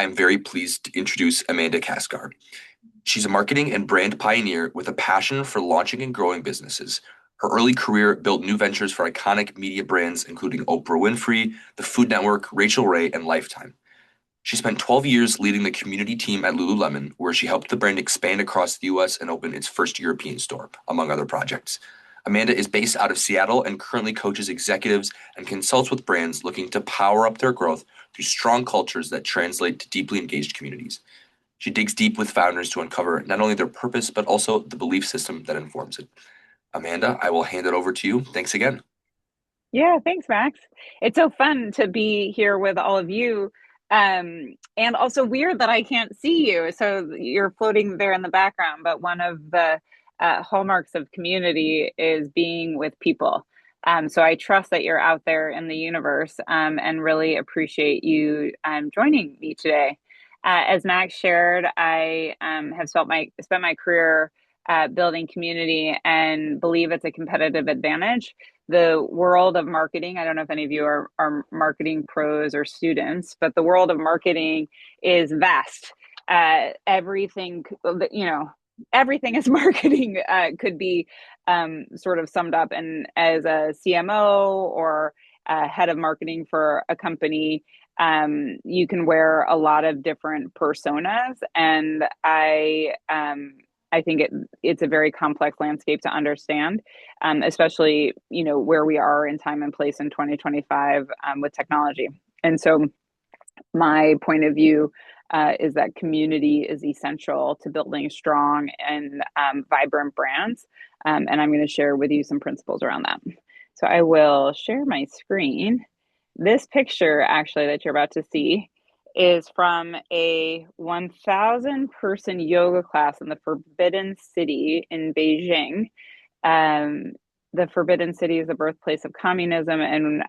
I'm very pleased to introduce Amanda Kaskar. She's a marketing and brand pioneer with a passion for launching and growing businesses. Her early career built new ventures for iconic media brands, including Oprah Winfrey, the Food Network, Rachel Ray, and Lifetime. She spent 12 years leading the community team at Lululemon, where she helped the brand expand across the US and open its first European store, among other projects. Amanda is based out of Seattle and currently coaches executives and consults with brands looking to power up their growth through strong cultures that translate to deeply engaged communities. She digs deep with founders to uncover not only their purpose, but also the belief system that informs it. Amanda, I will hand it over to you. Thanks again. Yeah, thanks, Max. It's so fun to be here with all of you. And also weird that I can't see you. So you're floating there in the background, but one of the hallmarks of community is being with people. So I trust that you're out there in the universe, and really appreciate you joining me today. As Max shared, I have spent my career building community and believe it's a competitive advantage. The world of marketing, I don't know if any of you are marketing pros or students, but the world of marketing is vast. Everything, everything is marketing, could be sort of summed up. And as a CMO or a head of marketing for a company, you can wear a lot of different personas. And I think it's a very complex landscape to understand, especially where we are in time and place in 2025 with technology. And so, my point of view is that community is essential to building strong and vibrant brands. And I'm going to share with you some principles around that. So I will share my screen. This picture, actually, that you're about to see is from a 1,000 person yoga class in the Forbidden City in Beijing. The Forbidden City is the birthplace of communism. And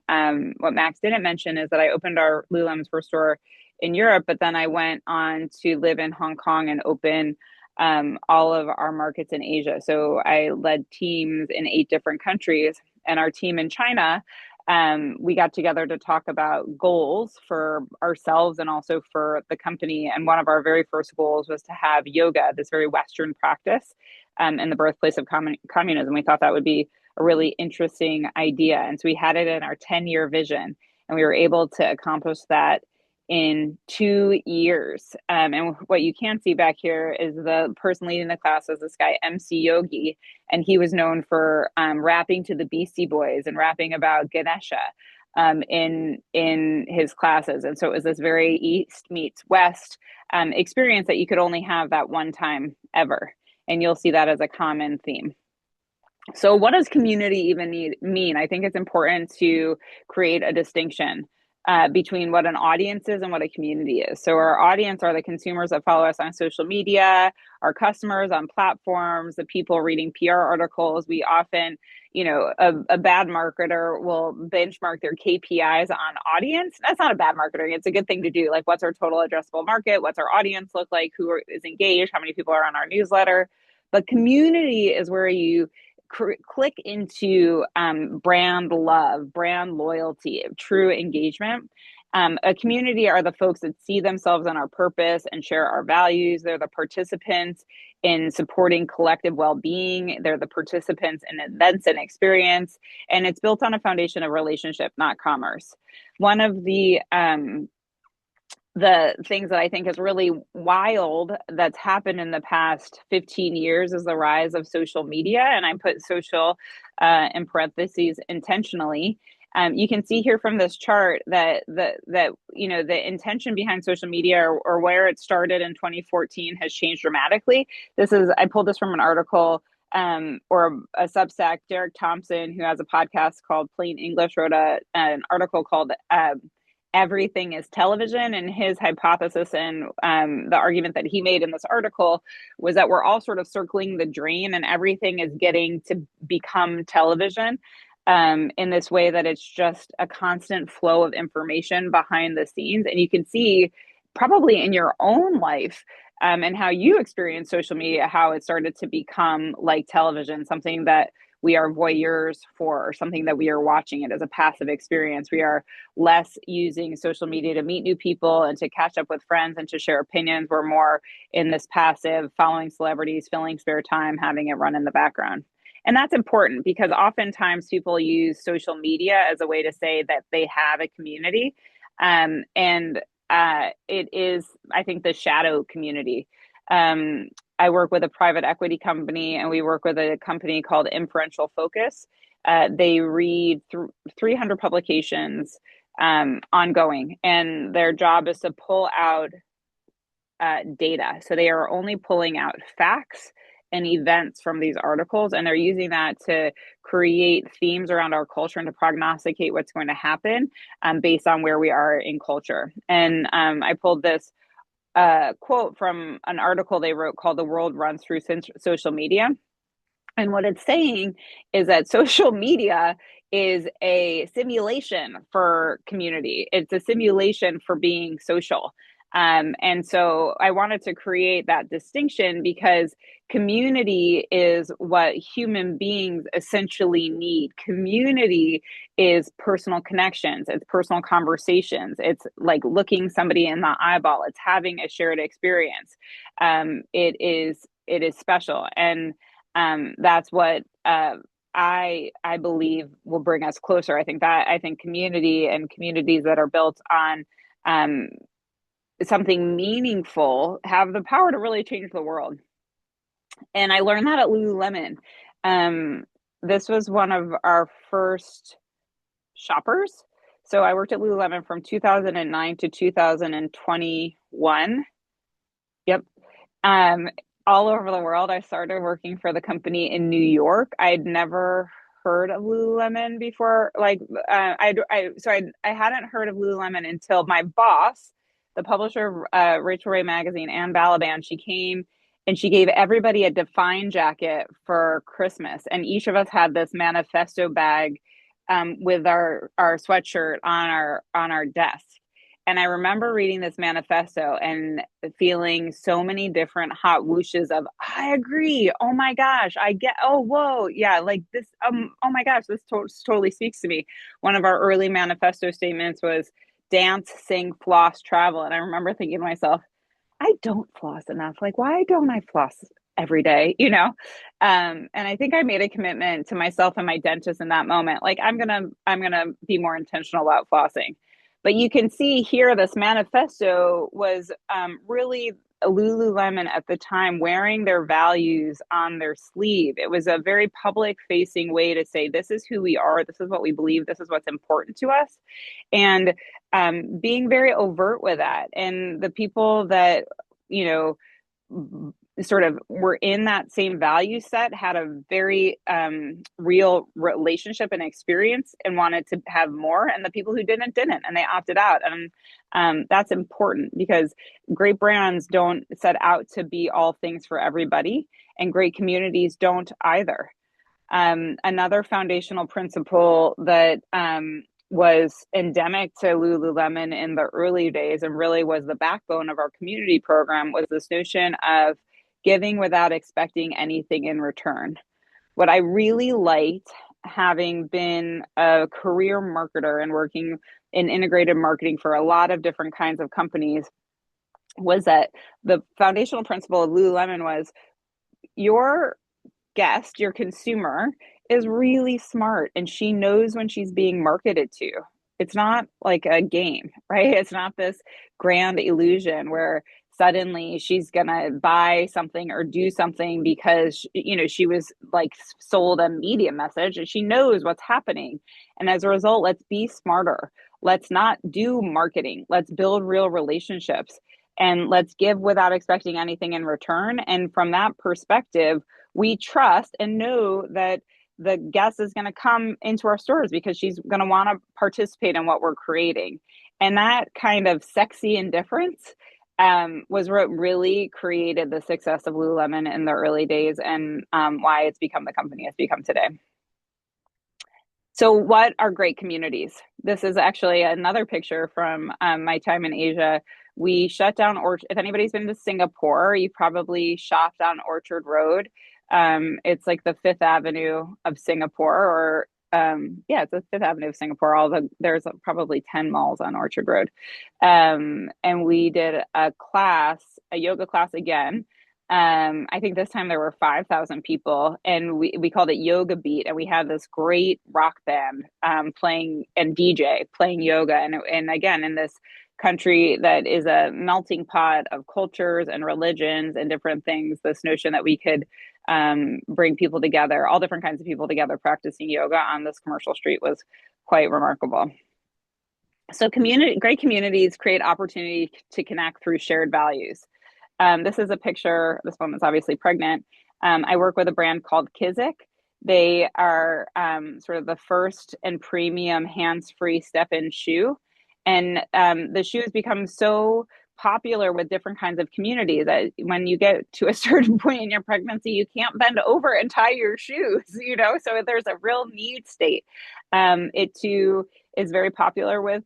what Max didn't mention is that I opened our Lululemon's first store in Europe, but then I went on to live in Hong Kong and open all of our markets in Asia. So I led teams in 8 different countries, and our team in China, we got together to talk about goals for ourselves and also for the company. And one of our very first goals was to have yoga, this very Western practice, in the birthplace of communism. We thought that would be a really interesting idea. And so we had it in our 10-year vision, and we were able to accomplish that in 2 years. And what you can't see back here is the person leading the class was this guy, MC Yogi, and he was known for rapping to the Beastie Boys and rapping about Ganesha in his classes. And so it was this very East meets West experience that you could only have that one time ever. And you'll see that as a common theme. So what does community even mean? I think it's important to create a distinction between what an audience is and what a community is. So our audience are the consumers that follow us on social media, our customers on platforms, the people reading PR articles. We often, a bad marketer will benchmark their KPIs on audience. That's not a bad marketer. It's a good thing to do. Like, what's our total addressable market? What's our audience look like? Is engaged? How many people are on our newsletter? But community is where you click into brand love, brand loyalty, true engagement. A community are the folks that see themselves in our purpose and share our values. They're the participants in supporting collective well-being. They're the participants in events and experience. And it's built on a foundation of relationship, not commerce. One of the things that I think is really wild that's happened in the past 15 years is the rise of social media. And I put social in parentheses intentionally. You can see here from this chart that the intention behind social media or where it started in 2014 has changed dramatically. I pulled this from an article or a Substack. Derek Thompson, who has a podcast called Plain English, wrote an article called Everything is Television, and his hypothesis and the argument that he made in this article was that we're all sort of circling the drain and everything is getting to become television in this way that it's just a constant flow of information behind the scenes. And you can see probably in your own life and how you experience social media, how it started to become like television, something that we are voyeurs for, or something that we are watching it as a passive experience. We are less using social media to meet new people and to catch up with friends and to share opinions. We're more in this passive, following celebrities, filling spare time, having it run in the background. And that's important because oftentimes people use social media as a way to say that they have a community. And it is, I think, the shadow community. I work with a private equity company, and we work with a company called Inferential Focus. They read 300 publications ongoing, and their job is to pull out data. So they are only pulling out facts and events from these articles, and they're using that to create themes around our culture and to prognosticate what's going to happen based on where we are in culture. And I pulled this quote from an article they wrote called "The World Runs Through Social Media." And what it's saying is that social media is a simulation for community. It's a simulation for being social. And so I wanted to create that distinction because community is what human beings essentially need. Community is personal connections, it's personal conversations, it's like looking somebody in the eyeball, it's having a shared experience. It is special. And that's what I believe will bring us closer. I think community and communities that are built on something meaningful have the power to really change the world. And I learned that at Lululemon. This was one of our first shoppers. So I worked at Lululemon from 2009 to 2021. Yep. All over the world. I started working for the company in New York. I'd never heard of Lululemon before. I hadn't heard of Lululemon until my boss, the publisher of Rachel Ray magazine, Anne Balaban, she came and she gave everybody a Define jacket for Christmas, and each of us had this manifesto bag with our sweatshirt on our desk. And I remember reading this manifesto and feeling so many different hot whooshes of, I agree. Oh my gosh, I get, oh, whoa. Yeah, like this, oh my gosh, this totally speaks to me. One of our early manifesto statements was dance, sing, floss, travel. And I remember thinking to myself, I don't floss enough. Like, why don't I floss every day? And I think I made a commitment to myself and my dentist in that moment. Like, I'm gonna be more intentional about flossing. But you can see here, this manifesto was really Lululemon at the time wearing their values on their sleeve. It was a very public facing way to say, this is who we are, this is what we believe, this is what's important to us. And being very overt with that. And the people that, sort of were in that same value set had a very real relationship and experience and wanted to have more, and the people who didn't, and they opted out. And that's important because great brands don't set out to be all things for everybody, and great communities don't either. Another foundational principle that was endemic to Lululemon in the early days and really was the backbone of our community program was this notion of giving without expecting anything in return. What I really liked, having been a career marketer and working in integrated marketing for a lot of different kinds of companies, was that the foundational principle of Lululemon was your guest, your consumer, is really smart and she knows when she's being marketed to. It's not like a game, right? It's not this grand illusion where suddenly she's gonna buy something or do something because she was like sold a media message, and she knows what's happening. And as a result, let's be smarter. Let's not do marketing. Let's build real relationships, and let's give without expecting anything in return. And from that perspective, we trust and know that the guest is going to come into our stores because she's going to want to participate in what we're creating. And that kind of sexy indifference was what really created the success of Lululemon in the early days, and why it's become the company it's become today. So what are great communities? This is actually another picture from my time in Asia. We shut down Orchard. If anybody's been to Singapore, you probably shopped on Orchard Road. It's like the Fifth Avenue of Singapore, or yeah, it's the Fifth Avenue of Singapore. There's probably 10 malls on Orchard Road. And we did a yoga class again. I think this time there were 5,000 people, and we called it Yoga Beat. And we had this great rock band playing, and DJ playing yoga. And again, in this country that is a melting pot of cultures and religions and different things, this notion that we could bring people together, all different kinds of people together practicing yoga on this commercial street, was quite remarkable. So great communities create opportunity to connect through shared values. This is a picture. This woman's obviously pregnant. I work with a brand called Kizik. They are sort of the first and premium hands-free step-in shoe. And the shoe has become so popular with different kinds of communities that when you get to a certain point in your pregnancy, you can't bend over and tie your shoes, so there's a real need state. It too is very popular with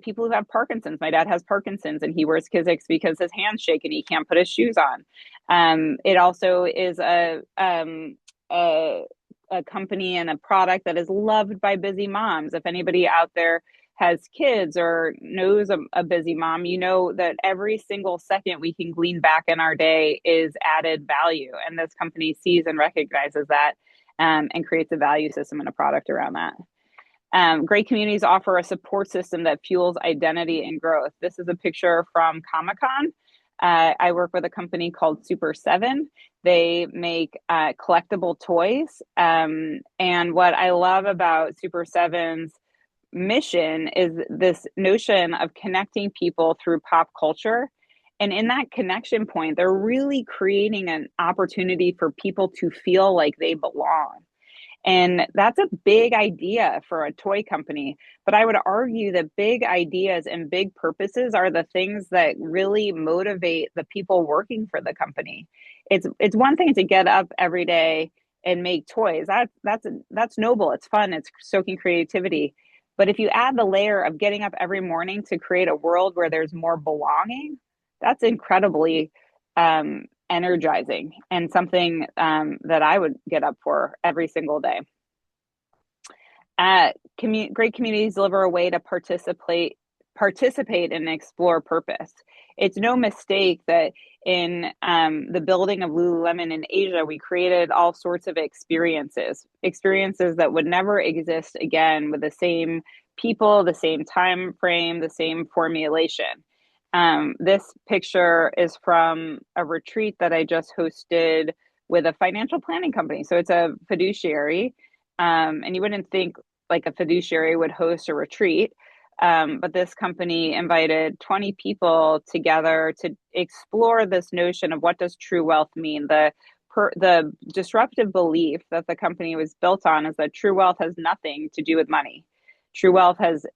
people who have Parkinson's. My dad has Parkinson's, and he wears Kiziks because his hands shake and he can't put his shoes on. It also is a company and a product that is loved by busy moms. If anybody out there has kids or knows a busy mom, you know that every single second we can glean back in our day is added value. And this company sees and recognizes that, and creates a value system and a product around that. Great communities offer a support system that fuels identity and growth. This is a picture from Comic-Con. I work with a company called Super 7. They make collectible toys. And what I love about Super 7's mission is this notion of connecting people through pop culture. And in that connection point, they're really creating an opportunity for people to feel like they belong. And that's a big idea for a toy company. But I would argue that big ideas and big purposes are the things that really motivate the people working for the company. It's one thing to get up every day and make toys. That's noble. It's fun. It's stoking creativity. But if you add the layer of getting up every morning to create a world where there's more belonging, that's incredibly energizing, and something that I would get up for every single day. Great communities deliver a way to participate and explore purpose. It's no mistake that in the building of Lululemon in Asia, we created all sorts of experiences that would never exist again with the same people, the same time frame, the same formulation. This picture is from a retreat that I just hosted with a financial planning company. So it's a fiduciary, and you wouldn't think like a fiduciary would host a retreat. But this company invited 20 people together to explore this notion of what does true wealth mean. The disruptive belief that the company was built on is that true wealth has nothing to do with money. True wealth has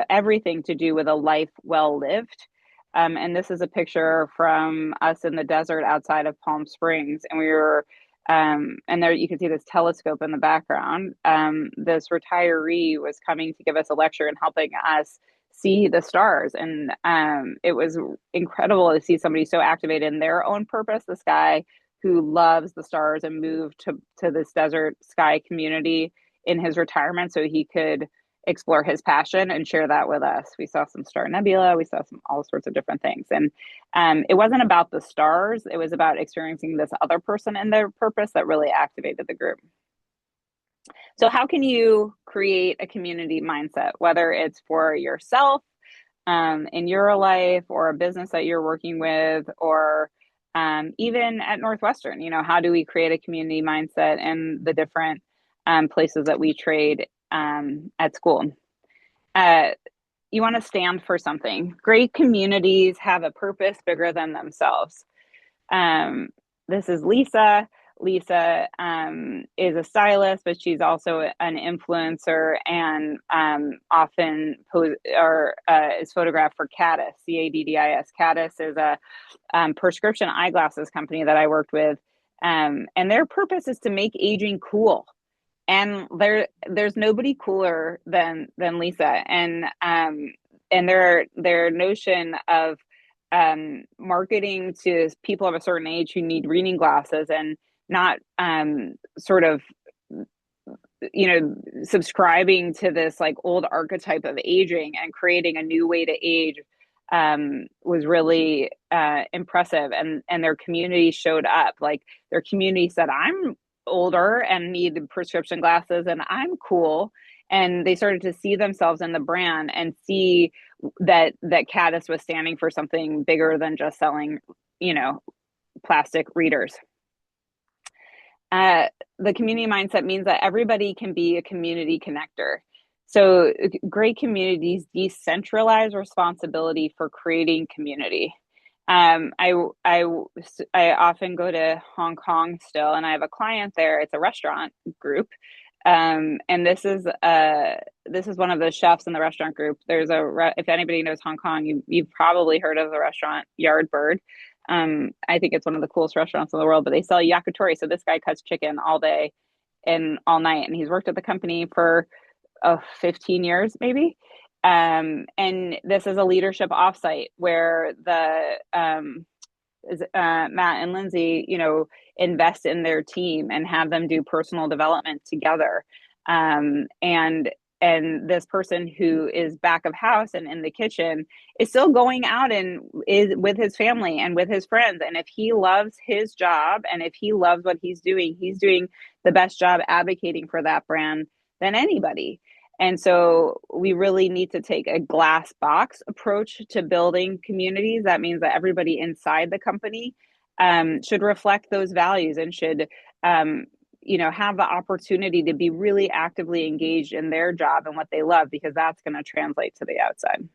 everything to do with a life well lived. And this is a picture from us in the desert outside of Palm Springs. And we were, and there you can see this telescope in the background. This retiree was coming to give us a lecture and helping us see the stars. And it was incredible to see somebody so activated in their own purpose. This guy who loves the stars and moved to this desert sky community in his retirement so he could explore his passion and share that with us. We saw some star nebula, we saw all sorts of different things. And it wasn't about the stars, it was about experiencing this other person and their purpose that really activated the group. So how can you create a community mindset, whether it's for yourself in your life, or a business that you're working with, or even at Northwestern? How do we create a community mindset in the different places that we trade at school? You want to stand for something. Great communities have a purpose bigger than themselves. This is Lisa. Lisa is a stylist, but she's also an influencer, and often is photographed for Caddis, Caddis. Caddis is a prescription eyeglasses company that I worked with, and their purpose is to make aging cool. And there's nobody cooler than Lisa, and their notion of marketing to people of a certain age who need reading glasses and not sort of subscribing to this like old archetype of aging and creating a new way to age was really impressive. And their community showed up. Like their community said, I'm older and need prescription glasses and I'm cool. And they started to see themselves in the brand and see that Caddis was standing for something bigger than just selling, plastic readers. Uh, the community mindset means that everybody can be a community connector. So great communities decentralize responsibility for creating community. Um, I, I, I often go to Hong Kong still, and I have a client there. It's a restaurant group. And this is one of the chefs in the restaurant group. If anybody knows Hong Kong, you've probably heard of the restaurant Yardbird. I think it's one of the coolest restaurants in the world, but they sell yakitori. So this guy cuts chicken all day and all night, and he's worked at the company for 15 years, maybe. And this is a leadership offsite where Matt and Lindsay, invest in their team and have them do personal development together. And this person who is back of house and in the kitchen is still going out and is with his family and with his friends. And if he loves his job and if he loves what he's doing the best job advocating for that brand than anybody. And so we really need to take a glass box approach to building communities. That means that everybody inside the company should reflect those values and should have the opportunity to be really actively engaged in their job and what they love, because that's going to translate to the outside.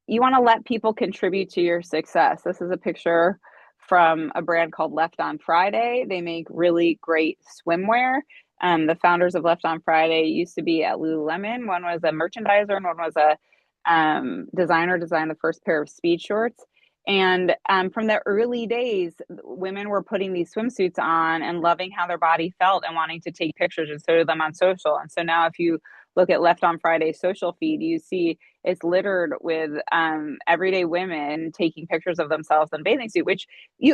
You want to let people contribute to your success. This is a picture from a brand called Left on Friday. They make really great swimwear. The founders of Left on Friday used to be at Lululemon. One was a merchandiser and one was a designer, designed the first pair of speed shorts. And from the early days, women were putting these swimsuits on and loving how their body felt and wanting to take pictures and show them on social. And so now if you look at Left on Friday's social feed, you see it's littered with everyday women taking pictures of themselves in bathing suit, which I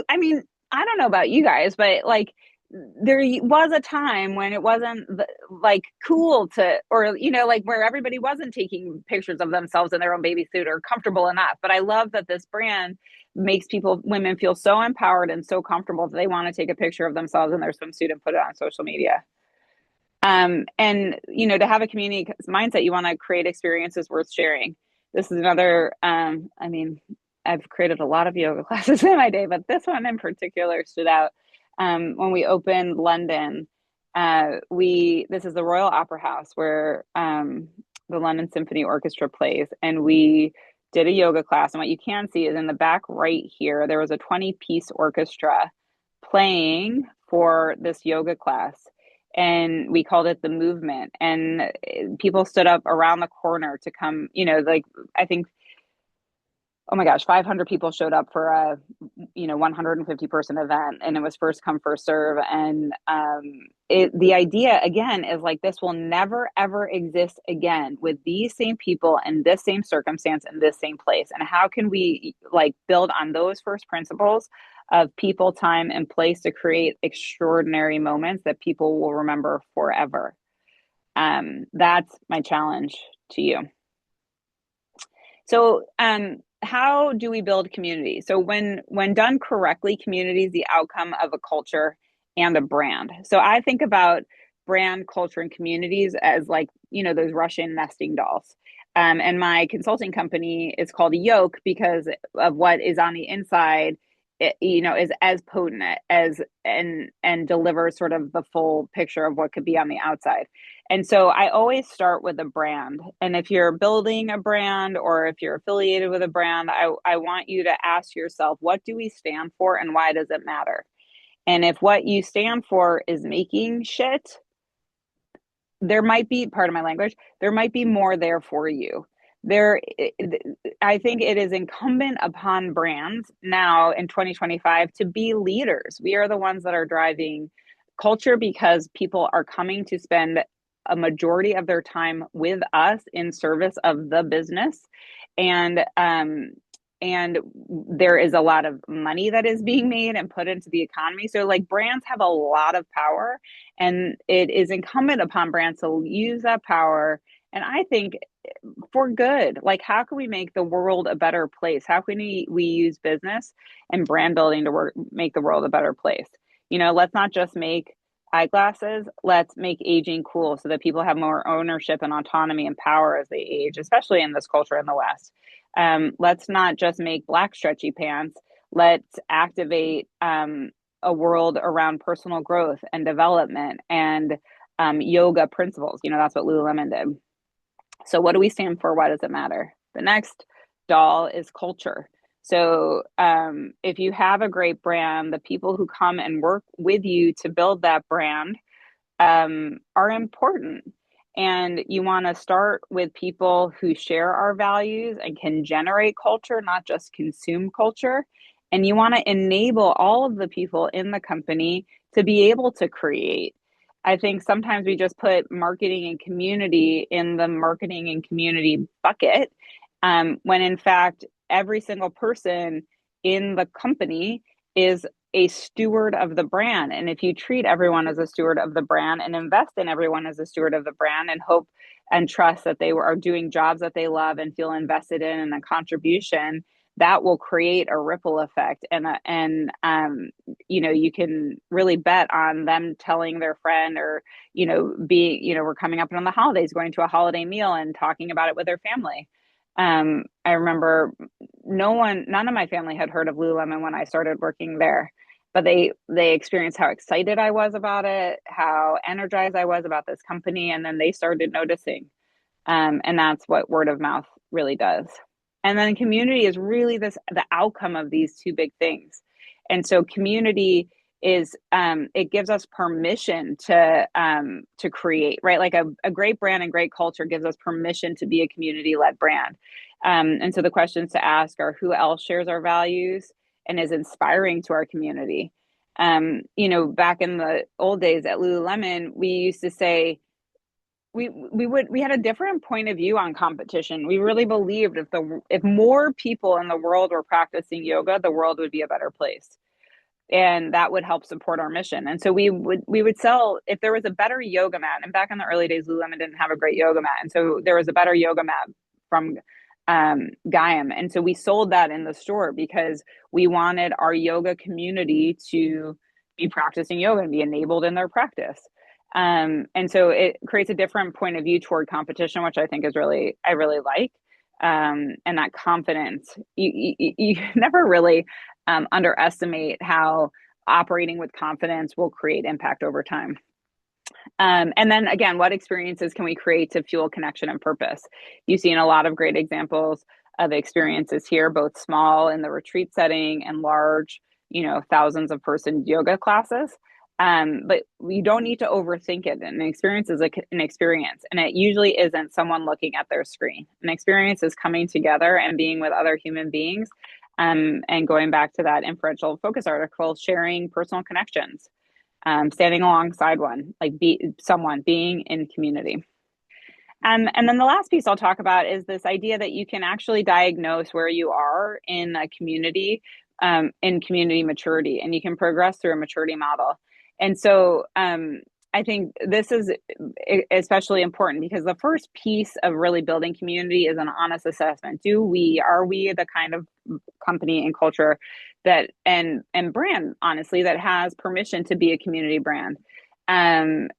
don't know about you guys, but like there was a time when it wasn't like cool to, or, like where everybody wasn't taking pictures of themselves in their own baby suit or comfortable enough. But I love that this brand makes women feel so empowered and so comfortable that they want to take a picture of themselves in their swimsuit and put it on social media. And, to have a community mindset, you want to create experiences worth sharing. This is another, I've created a lot of yoga classes in my day, but this one in particular stood out. When we opened London, this is the Royal Opera House where the London Symphony Orchestra plays, and we did a yoga class. And what you can see is in the back right here, there was a 20-piece orchestra playing for this yoga class. And we called it the movement. And people stood up around the corner to come, I think, oh my gosh, 500 people showed up for a 150 person event, and it was first come first serve. And the idea again is like, this will never ever exist again with these same people in this same circumstance in this same place. And how can we like build on those first principles of people, time, and place to create extraordinary moments that people will remember forever? That's my challenge to you. So how do we build community? So when done correctly, community is the outcome of a culture and a brand. So I think about brand, culture, and communities as like, those Russian nesting dolls. And my consulting company is called Yoke because of what is on the inside, is as potent as and delivers sort of the full picture of what could be on the outside. And so I always start with a brand. And if you're building a brand or if you're affiliated with a brand, I want you to ask yourself, what do we stand for and why does it matter? And if what you stand for is making shit, there might be, part of my language, there might be more there for you. I think it is incumbent upon brands now in 2025 to be leaders. We are the ones that are driving culture because people are coming to spend a majority of their time with us in service of the business. And and there is a lot of money that is being made and put into the economy. So like brands have a lot of power, and it is incumbent upon brands to use that power. And I think for good, like how can we make the world a better place? How can we use business and brand building to make the world a better place? Let's not just make eyeglasses, let's make aging cool so that people have more ownership and autonomy and power as they age, especially in this culture in the West. Let's not just make black stretchy pants. Let's activate a world around personal growth and development and yoga principles. That's what Lululemon did. So, what do we stand for? Why does it matter? The next doll is culture. So, if you have a great brand, the people who come and work with you to build that brand are important. And you want to start with people who share our values and can generate culture, not just consume culture. And you want to enable all of the people in the company to be able to create. I think sometimes we just put marketing and community in the marketing and community bucket, when in fact, every single person in the company is a steward of the brand. And if you treat everyone as a steward of the brand and invest in everyone as a steward of the brand and hope and trust that they are doing jobs that they love and feel invested in and a contribution, that will create a ripple effect. You can really bet on them telling their friend, or we're coming up on the holidays, going to a holiday meal and talking about it with their family. I remember none of my family had heard of Lululemon when I started working there, but they experienced how excited I was about it, how energized I was about this company, and then they started noticing. And that's what word of mouth really does. And then community is really the outcome of these two big things. And so community is it gives us permission to create, right? Like a great brand and great culture gives us permission to be a community-led brand. And so the questions to ask are, who else shares our values and is inspiring to our community? Back in the old days at Lululemon, we used to say, we had a different point of view on competition. We really believed if more people in the world were practicing yoga, the world would be a better place, and that would help support our mission. And so we would sell, if there was a better yoga mat. And back in the early days, Lululemon didn't have a great yoga mat, and so there was a better yoga mat from Gaiam, and so we sold that in the store because we wanted our yoga community to be practicing yoga and be enabled in their practice. And so it creates a different point of view toward competition, which I think I really like. And that confidence, you never really underestimate how operating with confidence will create impact over time. And then again, what experiences can we create to fuel connection and purpose? You've seen a lot of great examples of experiences here, both small in the retreat setting and large, thousands of person yoga classes. But we don't need to overthink it. An experience is an experience, and it usually isn't someone looking at their screen. An experience is coming together and being with other human beings, and going back to that inferential focus article, sharing personal connections, standing alongside someone, being in community. And then the last piece I'll talk about is this idea that you can actually diagnose where you are in a community, in community maturity, and you can progress through a maturity model. And so I think this is especially important because the first piece of really building community is an honest assessment. Are we the kind of company and culture that and brand, honestly, that has permission to be a community brand? And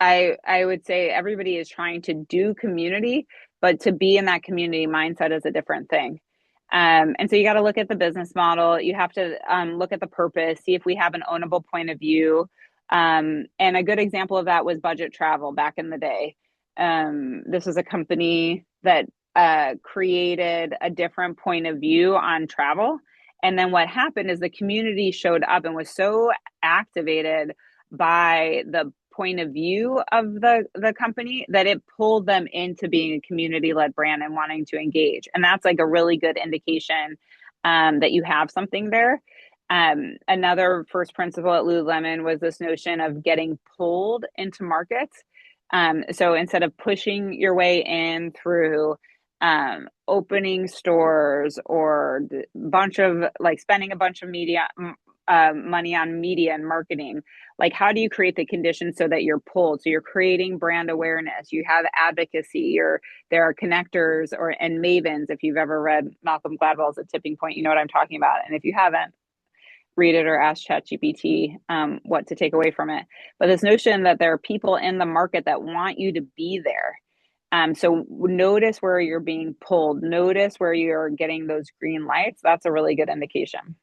I would say everybody is trying to do community, but to be in that community mindset is a different thing. And so you got to look at the business model. You have to look at the purpose, see if we have an ownable point of view. And a good example of that was Budget Travel back in the day. This was a company that created a different point of view on travel. And then what happened is the community showed up and was so activated by the point of view of the company that it pulled them into being a community-led brand and wanting to engage. And that's like a really good indication that you have something there. Another first principle at Lululemon was this notion of getting pulled into markets. So instead of pushing your way in through opening stores or bunch of like spending a bunch of money on media and marketing. Like, how do you create the conditions so that you're pulled? So you're creating brand awareness, you have advocacy, there are connectors and mavens. If you've ever read Malcolm Gladwell's A Tipping Point, you know what I'm talking about. And if you haven't, read it or ask ChatGPT what to take away from it. But this notion that there are people in the market that want you to be there. So notice where you're being pulled, notice where you're getting those green lights. That's a really good indication.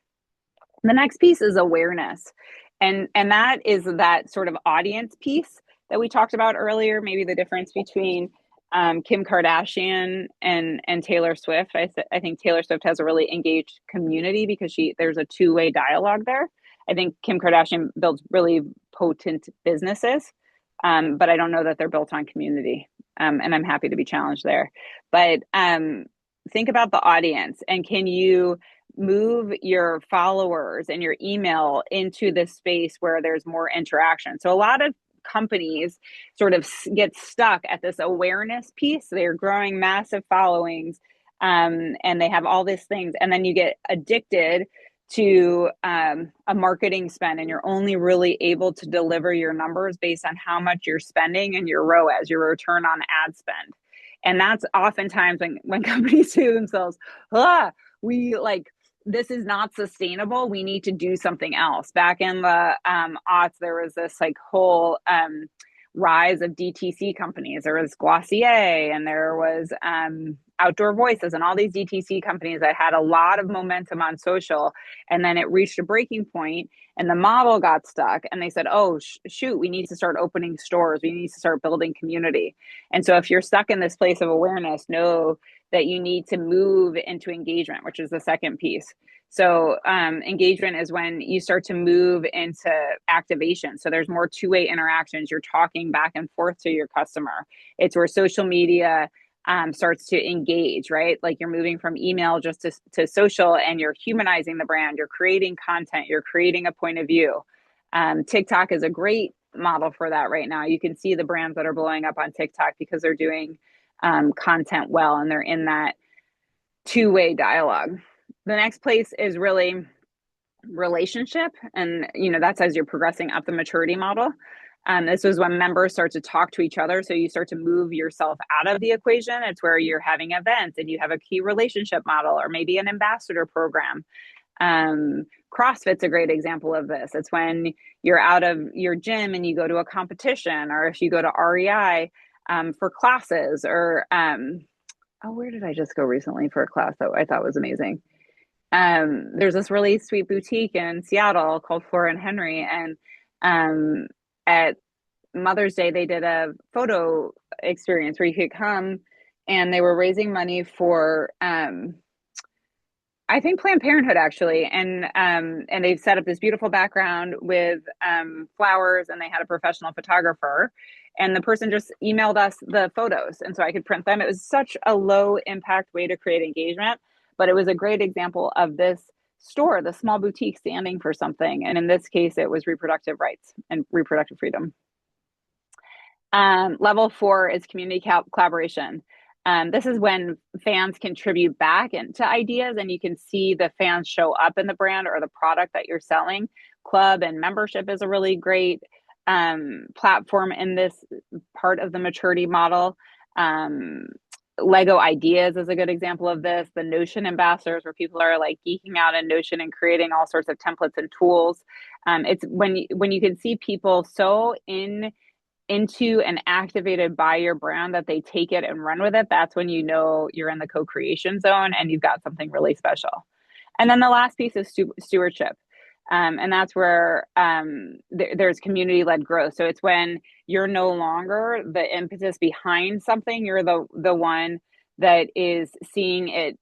The next piece is awareness. And that is that sort of audience piece that we talked about earlier, maybe the difference between Kim Kardashian and Taylor Swift. I think Taylor Swift has a really engaged community because there's a two-way dialogue there. I think Kim Kardashian builds really potent businesses, but I don't know that they're built on community. And I'm happy to be challenged there. But think about the audience, and can you move your followers and your email into this space where there's more interaction? So a lot of companies sort of get stuck at this awareness piece. They're growing massive followings, and they have all these things, and then you get addicted to a marketing spend, and you're only really able to deliver your numbers based on how much you're spending and your ROAS, your return on ad spend. And that's oftentimes when companies say to themselves, we like, this is not sustainable. We need to do something else. Back in the aughts, there was this like whole rise of DTC companies. There was Glossier, and there was Outdoor Voices, and all these DTC companies that had a lot of momentum on social. And then it reached a breaking point, and the model got stuck. And they said, "Oh, shoot, we need to start opening stores. We need to start building community." And so, if you're stuck in this place of awareness, know that you need to move into engagement, which is the second piece. So engagement is when you start to move into activation. So there's more two-way interactions. You're talking back and forth to your customer. It's where social media starts to engage, right? Like you're moving from email just to social, and you're humanizing the brand. You're creating content. You're creating a point of view. TikTok is a great model for that right now. You can see the brands that are blowing up on TikTok because they're doing content well, and they're in that two-way dialogue. The next place is really relationship, and that's as you're progressing up the maturity model. This is when members start to talk to each other, so you start to move yourself out of the equation. It's where you're having events and you have a key relationship model, or maybe an ambassador program. CrossFit's a great example of this. It's when you're out of your gym and you go to a competition, or if you go to REI for classes, or where did I just go recently for a class that I thought was amazing? There's this really sweet boutique in Seattle called Flora and Henry, and at Mother's Day they did a photo experience where you could come, and they were raising money for I think Planned Parenthood, actually, and they've set up this beautiful background with flowers, and they had a professional photographer, and the person just emailed us the photos, and so I could print them. It was such a low impact way to create engagement, but it was a great example of this store, the small boutique, standing for something, and in this case, it was reproductive rights and reproductive freedom. Level 4 is community collaboration. This is when fans contribute back into ideas, and you can see the fans show up in the brand or the product that you're selling. Club and membership is a really great platform in this part of the maturity model. Lego Ideas is a good example of this. The Notion ambassadors, where people are like geeking out in Notion and creating all sorts of templates and tools. It's when you can see people so into and activated by your brand that they take it and run with it. That's when you know you're in the co-creation zone and you've got something really special. And then the last piece is stewardship. And that's where there's community-led growth. So it's when you're no longer the impetus behind something. You're the one that is seeing it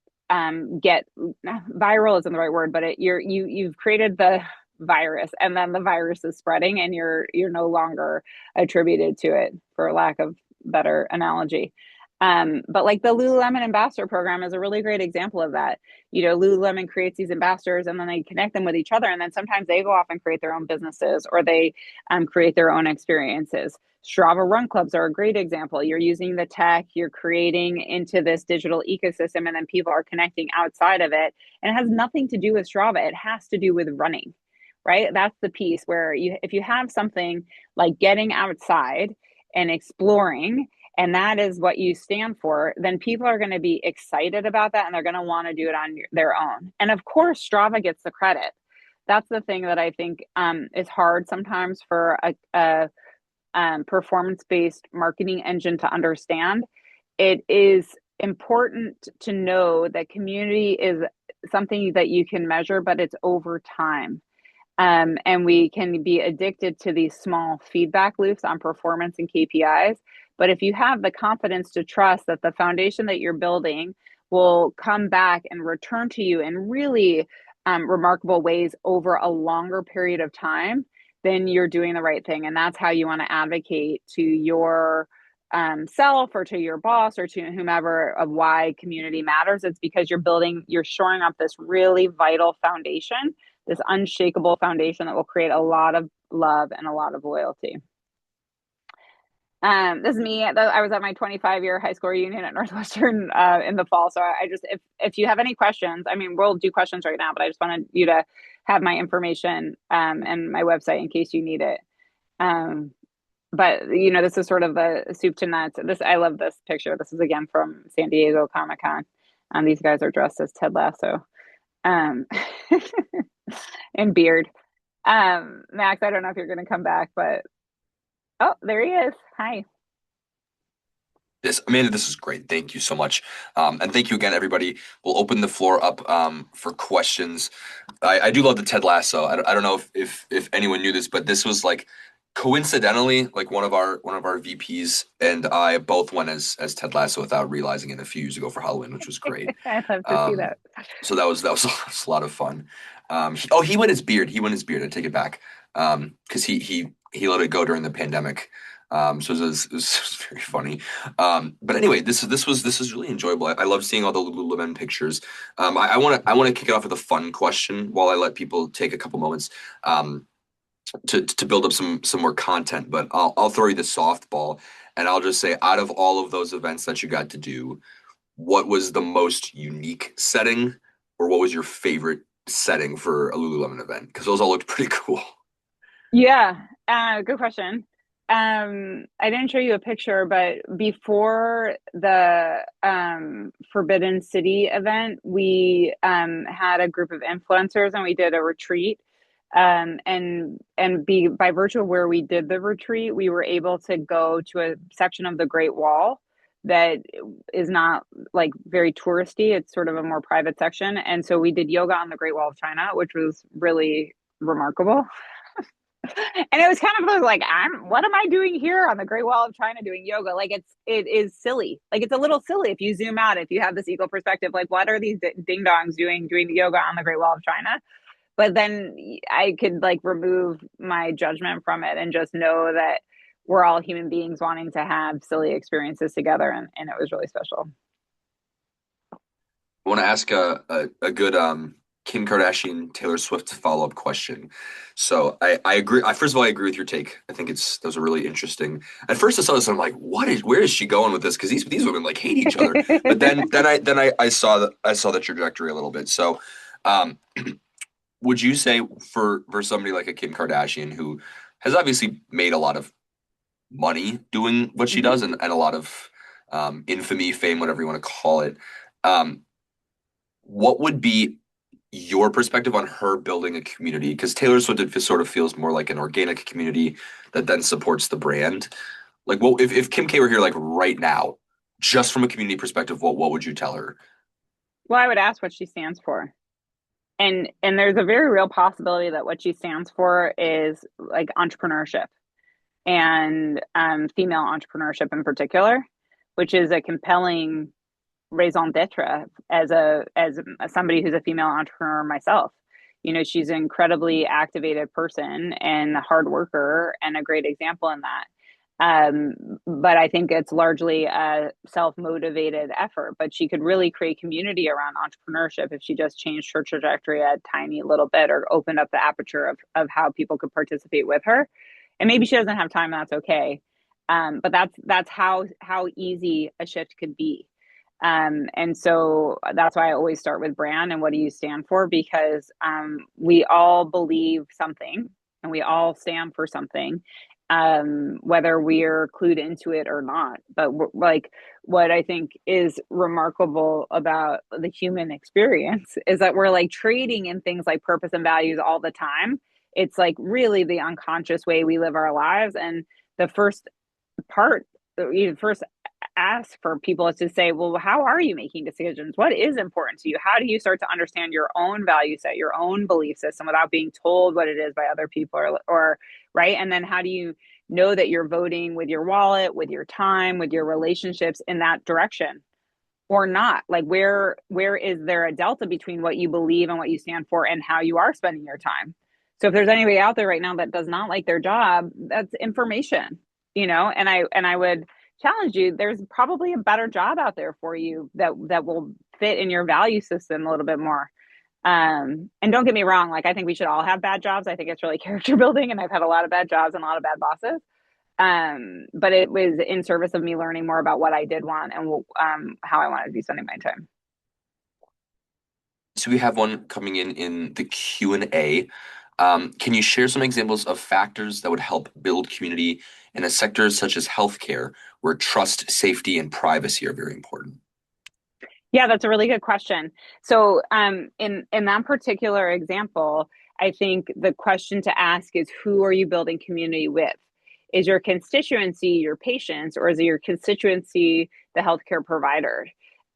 get viral isn't the right word, but you've created the virus, and then the virus is spreading, and you're no longer attributed to it, for lack of better analogy. But like the Lululemon ambassador program is a really great example of that. Lululemon creates these ambassadors and then they connect them with each other. And then sometimes they go off and create their own businesses or they create their own experiences. Strava run clubs are a great example. You're using the tech, you're creating into this digital ecosystem, and then people are connecting outside of it. And it has nothing to do with Strava, it has to do with running, right? That's the piece where if you have something like getting outside and exploring, and that is what you stand for, then people are going to be excited about that and they're going to want to do it on their own. And of course, Strava gets the credit. That's the thing that I think is hard sometimes for a performance-based marketing engine to understand. It is important to know that community is something that you can measure, but it's over time. And we can be addicted to these small feedback loops on performance and KPIs. But if you have the confidence to trust that the foundation that you're building will come back and return to you in really remarkable ways over a longer period of time, then you're doing the right thing. And that's how you want to advocate to your self or to your boss or to whomever of why community matters. It's because you're shoring up this really vital foundation, this unshakable foundation that will create a lot of love and a lot of loyalty. This is me. I was at my 25-year high school reunion at Northwestern in the fall. So I just, if you have any questions, I mean, we'll do questions right now, but I just wanted you to have my information and my website in case you need it. But this is sort of a soup to nuts. I love this picture. This is again from San Diego Comic-Con. These guys are dressed as Ted Lasso, and beard. Max, I don't know if you're going to come back, but oh, there he is. Hi. Amanda, this is great. Thank you so much. And thank you again, everybody. We'll open the floor up for questions. I do love the Ted Lasso. I don't know if anyone knew this, but this was like coincidentally like one of our VPs and I both went as Ted Lasso without realizing it a few years ago for Halloween, which was great. I'd love to see Um, that. so that was a lot of fun. He went his beard. He went his beard. I take it back. Because he let it go during the pandemic. So it was very funny. But anyway, this was really enjoyable. I love seeing all the Lululemon pictures. I want to kick it off with a fun question while I let people take a couple moments to build up some more content. But I'll throw you the softball, and I'll just say, out of all of those events that you got to do, what was the most unique setting, or what was your favorite setting for a Lululemon event? Because those all looked pretty cool. Yeah, good question. I didn't show you a picture, but before the Forbidden City event, we had a group of influencers and we did a retreat. And by virtue of where we did the retreat, we were able to go to a section of the Great Wall that is not like very touristy. It's sort of a more private section. And so we did yoga on the Great Wall of China, which was really remarkable. And it was kind of like, what am I doing here on the Great Wall of China doing yoga? Like it is silly. Like it's a little silly if you zoom out, if you have this eagle perspective, like what are these ding dongs doing the yoga on the Great Wall of China? But then I could like remove my judgment from it and just know that we're all human beings wanting to have silly experiences together. And it was really special. I want to ask a good Kim Kardashian Taylor Swift follow-up question. So I agree. First of all, I agree with your take. I think those are really interesting. At first, I saw this, and I'm like, where is she going with this? Because these women like hate each other. But then I saw the trajectory a little bit. So, um, would you say for somebody like a Kim Kardashian who has obviously made a lot of money doing what she Mhm. does and a lot of infamy, fame, whatever you want to call it, um, what would be your perspective on her building a community? Because Taylor Swift sort of feels more like an organic community that then supports the brand. Like, well, if Kim K were here, like right now, just from a community perspective, what would you tell her? Well, I would ask what she stands for. And there's a very real possibility that what she stands for is like entrepreneurship and female entrepreneurship in particular, which is a compelling raison d'etre as somebody who's a female entrepreneur myself. She's an incredibly activated person and a hard worker and a great example in that. But I think it's largely a self-motivated effort. But she could really create community around entrepreneurship if she just changed her trajectory a tiny little bit or opened up the aperture of how people could participate with her. And maybe she doesn't have time, that's okay. But that's how easy a shift could be. And so that's why I always start with brand and what do you stand for? Because we all believe something and we all stand for something, whether we're clued into it or not. But like what I think is remarkable about the human experience is that we're like trading in things like purpose and values all the time. It's like really the unconscious way we live our lives. And the first part, you first ask for people is to say, well, how are you making decisions? What is important to you? How do you start to understand your own value set, your own belief system without being told what it is by other people or right? And then how do you know that you're voting with your wallet, with your time, with your relationships in that direction or not? Like where is there a delta between what you believe and what you stand for and how you are spending your time? So if there's anybody out there right now that does not like their job, that's information, and I would challenge you, there's probably a better job out there for you that will fit in your value system a little bit more. And don't get me wrong, like I think we should all have bad jobs. I think it's really character building, and I've had a lot of bad jobs and a lot of bad bosses. But it was in service of me learning more about what I did want and how I wanted to be spending my time. So we have one coming in the Q&A. Can you share some examples of factors that would help build community in a sector such as healthcare, where trust, safety, and privacy are very important? Yeah, that's a really good question. So, in that particular example, I think the question to ask is who are you building community with? Is your constituency your patients, or is it your constituency the healthcare provider?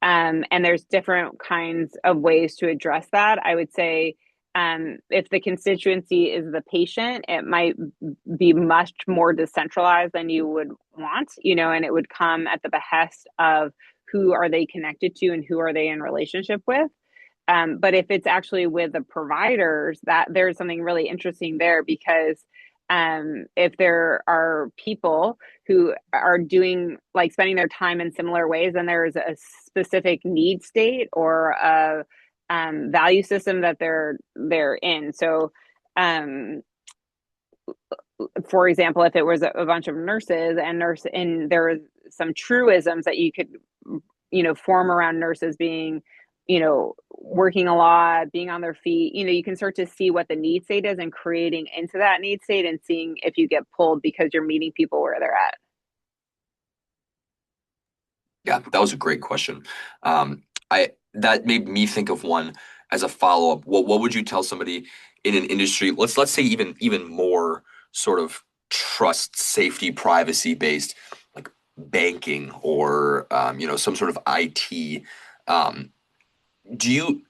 And there's different kinds of ways to address that. I would say if the constituency is the patient, it might be much more decentralized than you would want, and it would come at the behest of who are they connected to and who are they in relationship with. But if it's actually with the providers, that there's something really interesting there because if there are people who are doing like spending their time in similar ways, and there's a specific need state or a value system that they're in. So, for example, if it was a bunch of nurses and there was some truisms that you could, form around nurses being, working a lot, being on their feet, you can start to see what the need state is and creating into that need state and seeing if you get pulled because you're meeting people where they're at. Yeah, that was a great question. I that made me think of one as a follow-up. What would you tell somebody in an industry, let's say even more sort of trust, safety, privacy based, like banking or some sort of IT. Um, do you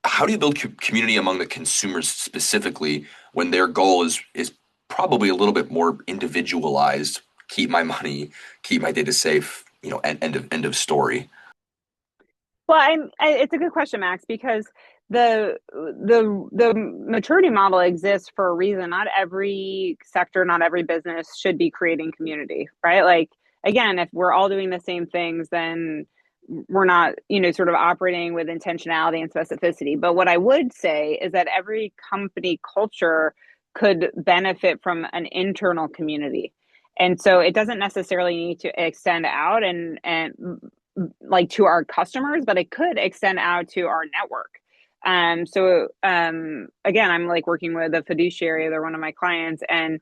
how do you build community among the consumers specifically when their goal is probably a little bit more individualized? Keep my money, keep my data safe. End of story. Well, it's a good question, Max, because the maturity model exists for a reason. Not every sector, not every business should be creating community, right? Like again, if we're all doing the same things, then we're not, sort of operating with intentionality and specificity. But what I would say is that every company culture could benefit from an internal community. And so it doesn't necessarily need to extend out and like to our customers, but it could extend out to our network. Again, I'm like working with a fiduciary, they're one of my clients, and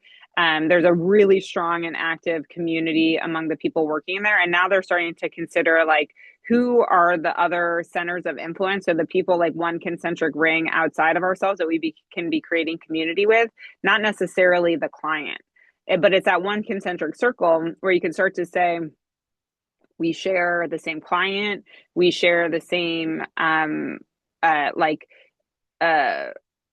there's a really strong and active community among the people working there. And now they're starting to consider like who are the other centers of influence, so the people like one concentric ring outside of ourselves that can be creating community with, not necessarily the client. But it's that one concentric circle where you can start to say, we share the same client, we share the same like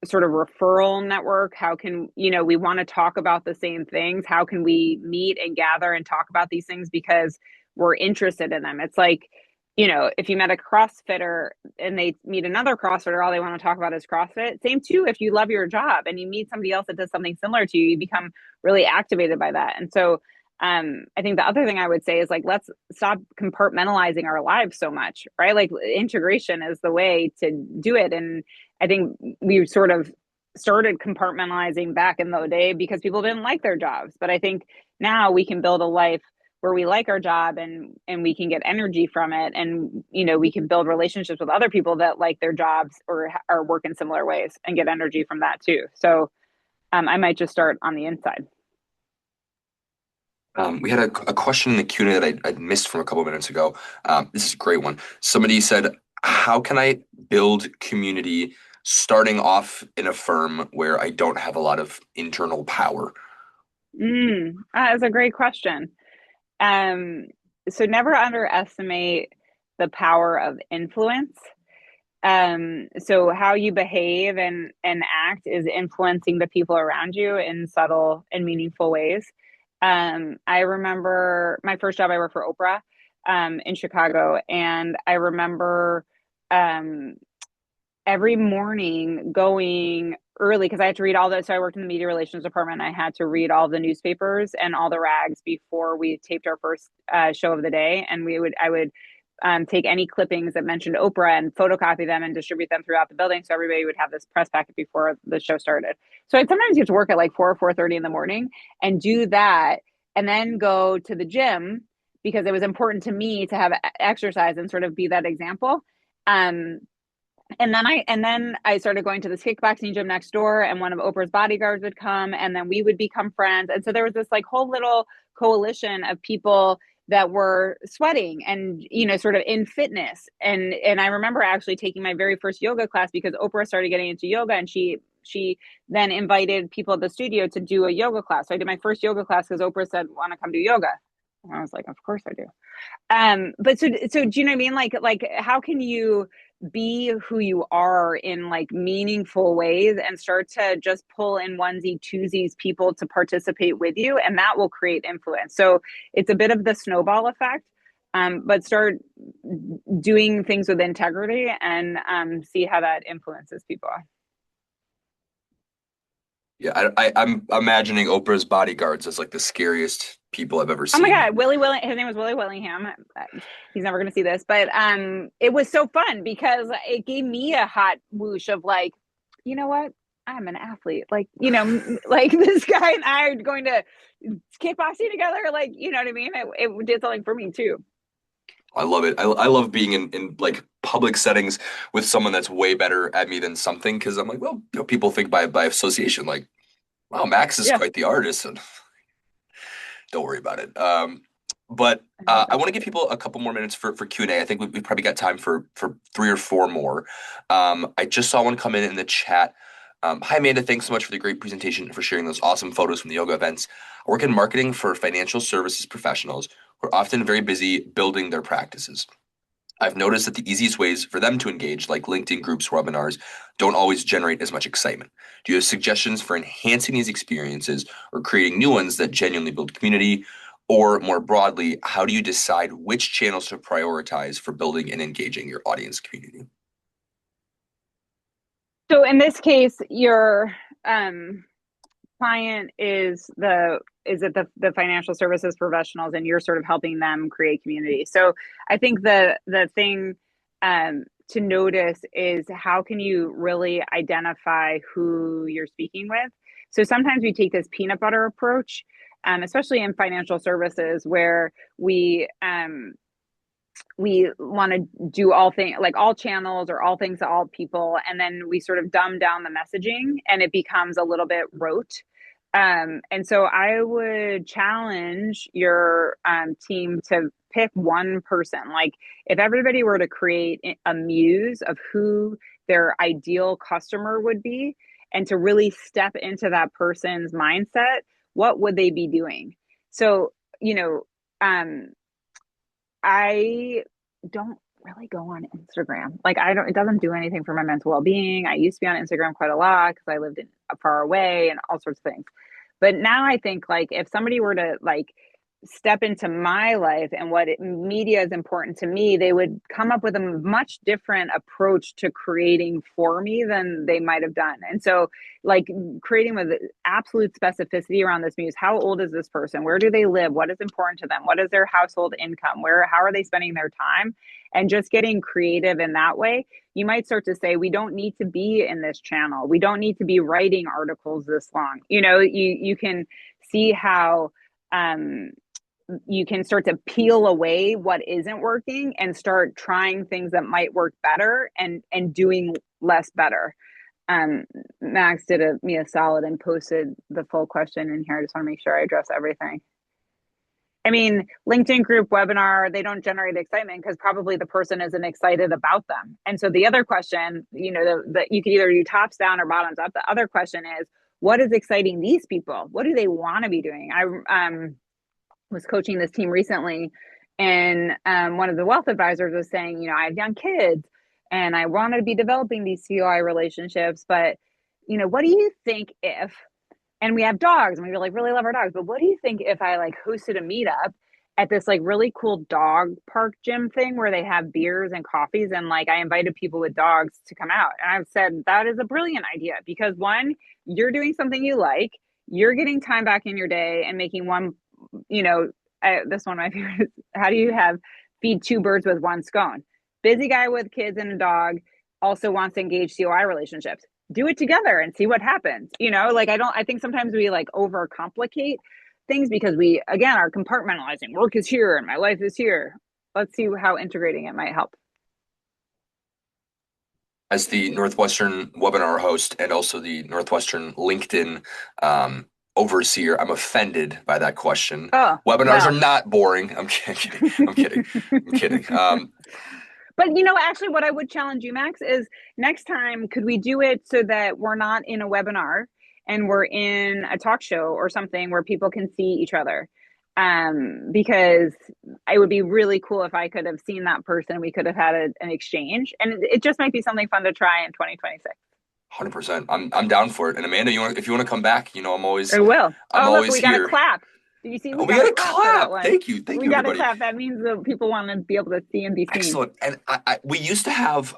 sort of referral network. How can, we want to talk about the same things? How can we meet and gather and talk about these things because we're interested in them? It's like, if you met a CrossFitter and they meet another CrossFitter, all they want to talk about is CrossFit. Same too, if you love your job and you meet somebody else that does something similar to you, you become really activated by that. And so I think the other thing I would say is like, let's stop compartmentalizing our lives so much, right? Like integration is the way to do it. And I think we sort of started compartmentalizing back in the day because people didn't like their jobs. But I think now we can build a life where we like our job and we can get energy from it, and we can build relationships with other people that like their jobs or work in similar ways and get energy from that too. So I might just start on the inside. We had a question in the Q&A that I missed from a couple minutes ago. This is a great one. Somebody said, how can I build community starting off in a firm where I don't have a lot of internal power? That's a great question. Um, so never underestimate the power of influence. So how you behave and act is influencing the people around you in subtle and meaningful ways. I remember my first job, I worked for Oprah, in Chicago, and I remember, um, every morning going early because I had to read all the. So I worked in the media relations department. I had to read all the newspapers and all the rags before we taped our first show of the day, and I would take any clippings that mentioned Oprah and photocopy them and distribute them throughout the building, so everybody would have this press packet before the show started. So I'd sometimes get to work at like 4 or 4:30 in the morning and do that, and then go to the gym because it was important to me to have exercise and sort of be that example. Um, and then I started going to this kickboxing gym next door, and one of Oprah's bodyguards would come, and then we would become friends. And so there was this like whole little coalition of people that were sweating and sort of in fitness. And I remember actually taking my very first yoga class because Oprah started getting into yoga, and she then invited people at the studio to do a yoga class. So I did my first yoga class because Oprah said, "Want to come do yoga?" And I was like, "Of course I do." But so do you know what I mean? Like how can you be who you are in like meaningful ways and start to just pull in onesie twosies people to participate with you, and that will create influence. So it's a bit of the snowball effect. But start doing things with integrity and see how that influences people. Yeah, I'm imagining Oprah's bodyguards as like the scariest people I've ever Oh my seen. God, Willie Willing. His name was Willie Willingham. He's never going to see this, but it was so fun because it gave me a hot whoosh of like, you know what? I'm an athlete. Like, like this guy and I are going to kickboxing together. Like, you know what I mean? It did something for me too. I love it. I love being in like public settings with someone that's way better at me than something because I'm like, well, people think by association, like, wow, Max is Yeah, quite the artist, and don't worry about it. But I think I that's want to give people a couple more minutes for Q&A. I think we've probably got time for three or four more. I just saw one come in the chat. Hi, Amanda. Thanks so much for the great presentation and for sharing those awesome photos from the yoga events. I work in marketing for financial services professionals who are often very busy building their practices. I've noticed that the easiest ways for them to engage, like LinkedIn groups, webinars, don't always generate as much excitement. Do you have suggestions for enhancing these experiences or creating new ones that genuinely build community? Or more broadly, how do you decide which channels to prioritize for building and engaging your audience community? so. In this case, your um, client is it the financial services professionals, and you're sort of helping them create community. So I think the thing to notice is how can you really identify who you're speaking with. So sometimes we take this peanut butter approach, especially in financial services, where we want to do all things like all channels or all things to all people, and then we sort of dumb down the messaging and it becomes a little bit rote. And so I would challenge your team to pick one person. Like if everybody were to create a muse of who their ideal customer would be and to really step into that person's mindset, what would they be doing? So you know um I don't really go on Instagram. Like I don't, it doesn't do anything for my mental well-being. I used to be on Instagram quite a lot because I lived far away and all sorts of things. But now I think like if somebody were to like step into my life and media is important to me, they would come up with a much different approach to creating for me than they might have done. And so, like, creating with absolute specificity around this news: how old is this person? Where do they live? What is important to them? What is their household income? How are they spending their time? And just getting creative in that way, you might start to say, we don't need to be in this channel. We don't need to be writing articles this long. You can see how um, you can start to peel away what isn't working and start trying things that might work better and doing less better. um Max did me a solid and posted the full question in here. I just want to make sure I address everything. I mean, LinkedIn group webinar, they don't generate excitement because probably the person isn't excited about them. And so the other question, you could either do tops down or bottoms up. The other question is, what is exciting these people? What do they want to be doing? I was coaching this team recently, and one of the wealth advisors was saying, I have young kids and I want to be developing these COI relationships, but what do you think if, and we have dogs and we really love our dogs, but what do you think if I like hosted a meetup at this like really cool dog park gym thing where they have beers and coffees, and like I invited people with dogs to come out? And I've said that is a brilliant idea because one, you're doing something you like, you're getting time back in your day and making one, this one of my favorites. How do you have feed two birds with one scone? Busy guy with kids and a dog also wants to engage COI relationships. Do it together and see what happens. Like I think sometimes we like overcomplicate things because we again are compartmentalizing. Work is here and my life is here. Let's see how integrating it might help. As the Northwestern webinar host and also the Northwestern LinkedIn overseer, I'm offended by that question. Oh, Webinars are well. not boring. I'm kidding. I'm kidding. I'm kidding. But actually, what I would challenge you, Max, is next time, could we do it so that we're not in a webinar and we're in a talk show or something where people can see each other? Because it would be really cool if I could have seen that person. We could have had an exchange, and it just might be something fun to try in 2026. 100%. I'm down for it. And Amanda, if you want to come back, It will. I'm Oh, look, always we got a here. clap. Do you see? Oh, We we got got a a clap for that clap. one. Thank We you, got a everybody. clap. That means that people want to be able to see and be seen. Excellent. And we used to have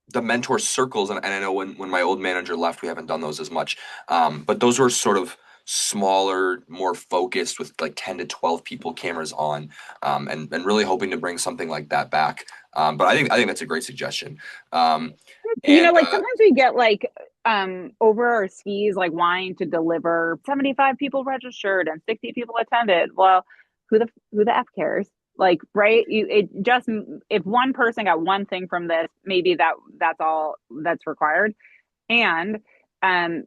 the mentor circles, and I know when my old manager left, we haven't done those as much. But those were sort of smaller, more focused with like 10 to 12 people, cameras on, and really hoping to bring something like that back. But I think that's a great suggestion. Um, and Like sometimes we get like over our skis, like wanting to deliver 75 people registered and 60 people attended. Well, who the F cares? Like, right? It just, if one person got one thing from this, maybe that's all that's required. And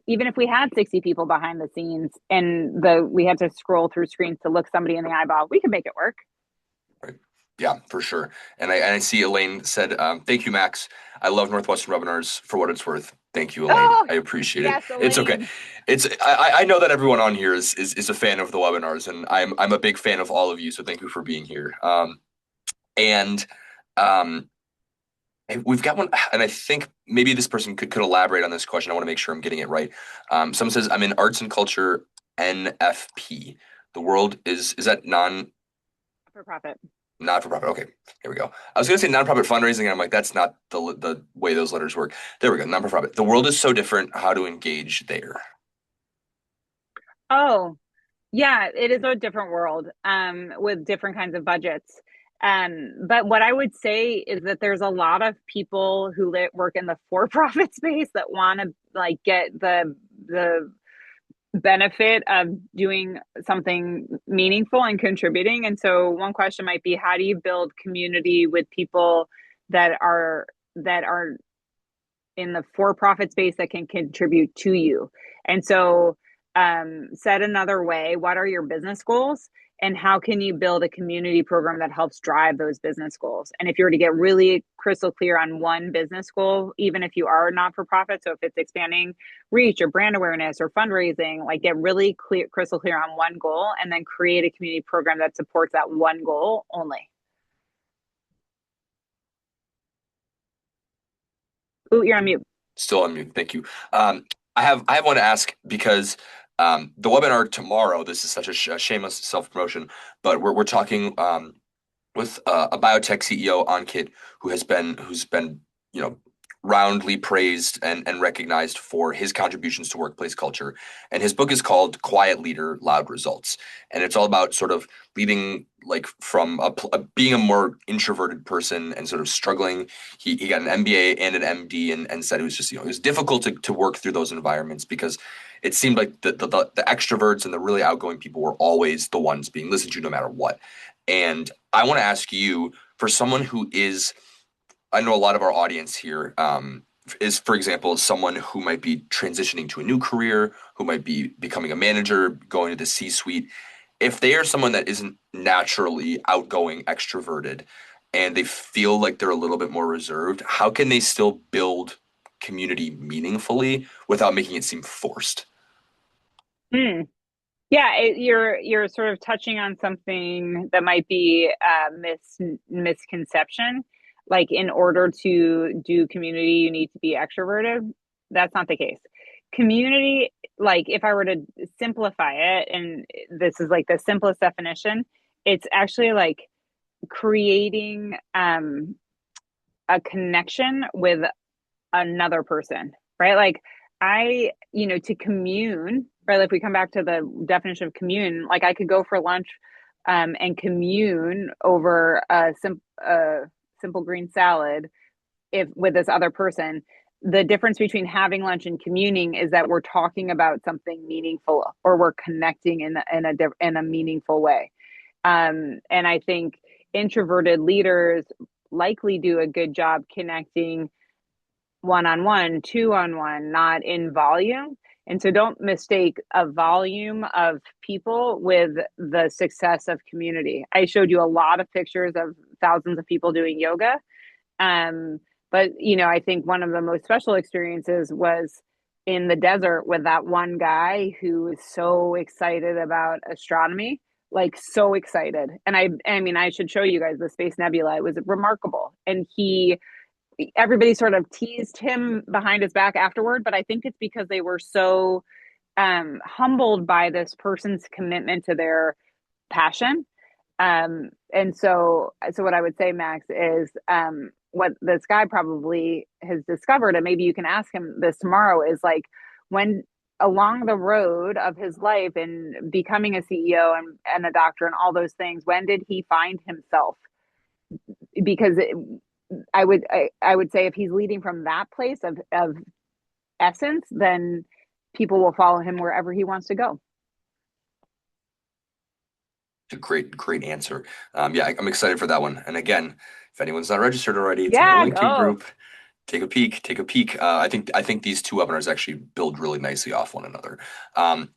even if we had 60 people behind the scenes and we had to scroll through screens to look somebody in the eyeball, we could make it work. Right. Yeah, for sure. And I see Elaine said, thank you, Max. I love Northwestern webinars for what it's worth. Thank you, Elaine. Oh, I appreciate it. yes, It's okay. Elaine. I know that everyone on here is a fan of the webinars, and I'm a big fan of all of you. So thank you for being here. And um, we've got one, and I think maybe this person could elaborate on this question. I want to make sure I'm getting it right. Someone says, I'm in arts and culture NFP. The world is that For profit. not for profit. Okay, here we go. I was going to say nonprofit fundraising, and I'm like, that's not the way those letters work. There we go. Non for profit. The world is so different. How to engage there? Oh, yeah, it is a different world with different kinds of budgets. But what I would say is that there's a lot of people who work in the for-profit space that want to like get the benefit of doing something meaningful and contributing. And so one question might be, how do you build community with people that are in the for-profit space that can contribute to you? And so, said another way, what are your business goals? And how can you build a community program that helps drive those business goals? And if you were to get really crystal clear on one business goal, even if you are not for profit, so if it's expanding reach or brand awareness or fundraising, like get really clear, crystal clear on one goal, and then create a community program that supports that one goal only. Ooh, you're on mute. Still on mute. Thank you. I have one to ask because The webinar tomorrow, this is such a shameless self-promotion, but we're talking with a biotech CEO, Ankit, who's been you know roundly praised and recognized for his contributions to workplace culture. And his book is called Quiet Leader, Loud Results, and it's all about sort of leading like from being a more introverted person and sort of struggling. He got an MBA and an MD, and said it was just it was difficult to work through those environments because it seemed like the extroverts and the really outgoing people were always the ones being listened to no matter what. And I want to ask you, for someone who is, I know a lot of our audience here is, for example, someone who might be transitioning to a new career, who might be becoming a manager, going to the C-suite. If they are someone that isn't naturally outgoing, extroverted, and they feel like they're a little bit more reserved, how can they still build community meaningfully without making it seem forced? Hmm. Yeah, you're sort of touching on something that might be a misconception. Like in order to do community, you need to be extroverted. That's not the case. Community, like if I were to simplify it, and this is like the simplest definition, it's actually like creating a connection with another person, right? Like to commune, right? Like if we come back to the definition of commune, like I could go for lunch and commune over a simple green salad if with this other person. The difference between having lunch and communing is that we're talking about something meaningful or we're connecting in a meaningful way. And I think introverted leaders likely do a good job connecting one on one, two on one, not in volume. And so don't mistake a volume of people with the success of community. I showed you a lot of pictures of thousands of people doing yoga. Um, but I think one of the most special experiences was in the desert with that one guy who was so excited about astronomy, like so excited. And I mean, I should show you guys the Space Nebula. It was remarkable. And everybody sort of teased him behind his back afterward, but I think it's because they were so humbled by this person's commitment to their passion. And so what I would say, Max, is what this guy probably has discovered, and maybe you can ask him this tomorrow, is like when along the road of his life and becoming a CEO and a doctor and all those things, when did he find himself? Because I would say if he's leading from that place of essence, then people will follow him wherever he wants to go. A great answer. Yeah, I'm excited for that one. And again, if anyone's not registered already, it's in our Yeah, LinkedIn go. group. Take a peek. Take a peek. I think these two webinars actually build really nicely off one another. Um,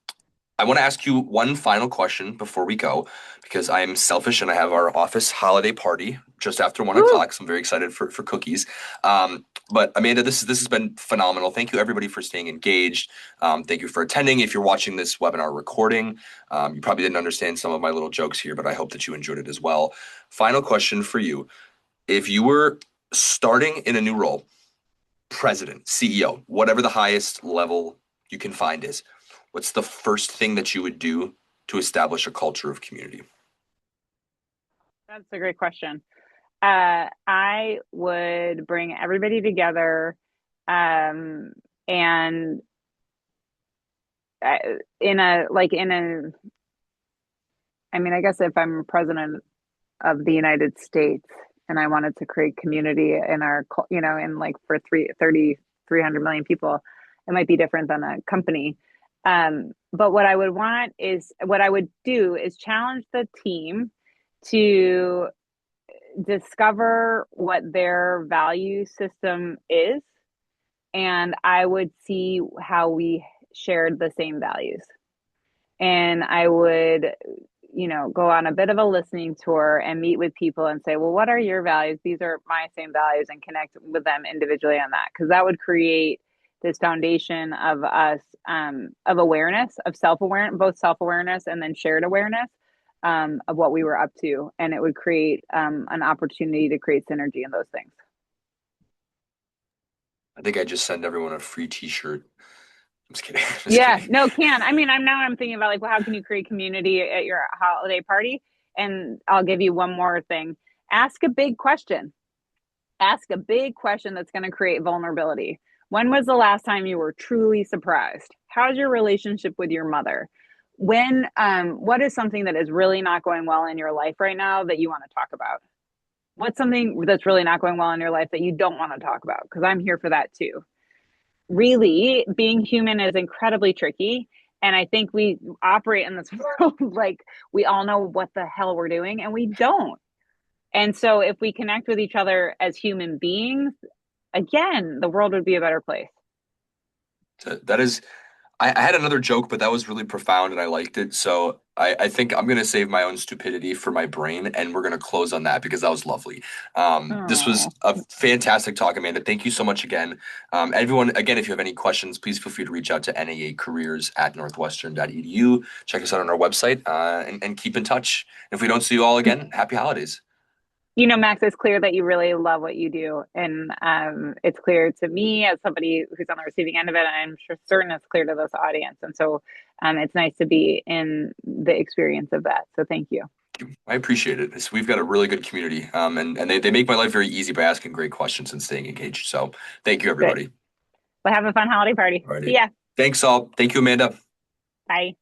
I want to ask you one final question before we go, because I am selfish and I have our office holiday party just after one Woo. o'clock. So I'm very excited for cookies. But Amanda, this has been phenomenal. Thank you everybody for staying engaged. Thank you for attending. If you're watching this webinar recording, you probably didn't understand some of my little jokes here, but I hope that you enjoyed it as well. Final question for you. If you were starting in a new role, president, CEO, whatever the highest level you can find is, what's the first thing that you would do to establish a culture of community? That's a great question. I would bring everybody together, um, and uh, in a, I mean, I guess if I'm president of the United States and I wanted to create community in in like for 300 million people, it might be different than a company. But what I would do is challenge the team to discover what their value system is, and I would see how we shared the same values. And I would, go on a bit of a listening tour and meet with people and say, well, what are your values? These are my same values, and connect with them individually on that. Because that would create this foundation of us, of awareness, of self-awareness, both self-awareness and then shared awareness of what we were up to. And it would create an opportunity to create synergy in those things. I think I just send everyone a free t-shirt I'm just kidding. Just Yeah, kidding. no, can. I mean, I'm thinking about like, well, how can you create community at your holiday party? And I'll give you one more thing. Ask a big question. Ask a big question that's going to create vulnerability. When was the last time you were truly surprised? How's your relationship with your mother? What is something that is really not going well in your life right now that you want to talk about? What's something that's really not going well in your life that you don't want to talk about? Because I'm here for that too. Really, being human is incredibly tricky. And I think we operate in this world like we all know what the hell we're doing, and we don't. And so, if we connect with each other as human beings, again, the world would be a better place. That is, I had another joke, but that was really profound and I liked it. So I think I'm going to save my own stupidity for my brain and we're going to close on that because that was lovely. This was Oh, a fantastic talk, Amanda. Thank you so much again. Everyone, again, if you have any questions, please feel free to reach out to NAA Careers at northwestern.edu. Check us out on our website and keep in touch. If we don't see you all again, happy holidays. Max, it's clear that you really love what you do. And it's clear to me as somebody who's on the receiving end of it. And I'm sure certain it's clear to this audience. And so it's nice to be in the experience of that. So thank you. I appreciate it. We've got a really good community, and they make my life very easy by asking great questions and staying engaged. So thank you, Good. everybody. Well, have a fun holiday party. See Alrighty. ya. Thanks all. Thank you, Amanda. Bye.